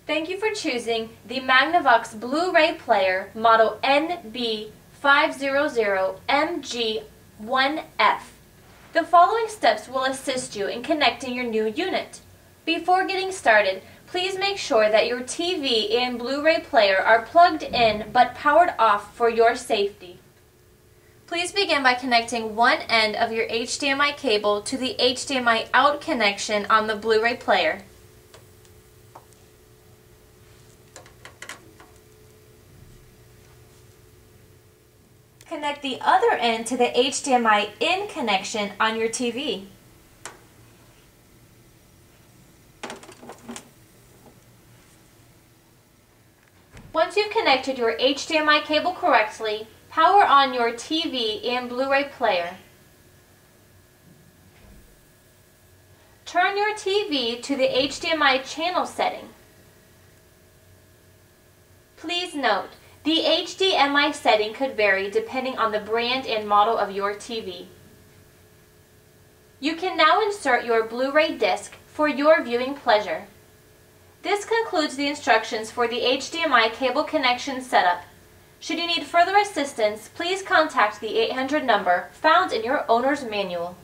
Thank you for choosing the Magnavox Blu-ray player model NB500MG1F. The following steps will assist you in connecting your new unit. Before getting started, please make sure that your TV and Blu-ray player are plugged in but powered off for your safety. Please begin by connecting one end of your HDMI cable to the HDMI out connection on the Blu-ray player. Connect the other end to the HDMI in connection on your TV. Once you've connected your HDMI cable correctly, power on your TV and Blu-ray player. Turn your TV to the HDMI channel setting. Please note, the HDMI setting could vary depending on the brand and model of your TV. You can now insert your Blu-ray disc for your viewing pleasure. This concludes the instructions for the HDMI cable connection setup. Should you need further assistance, please contact the 800 number found in your owner's manual.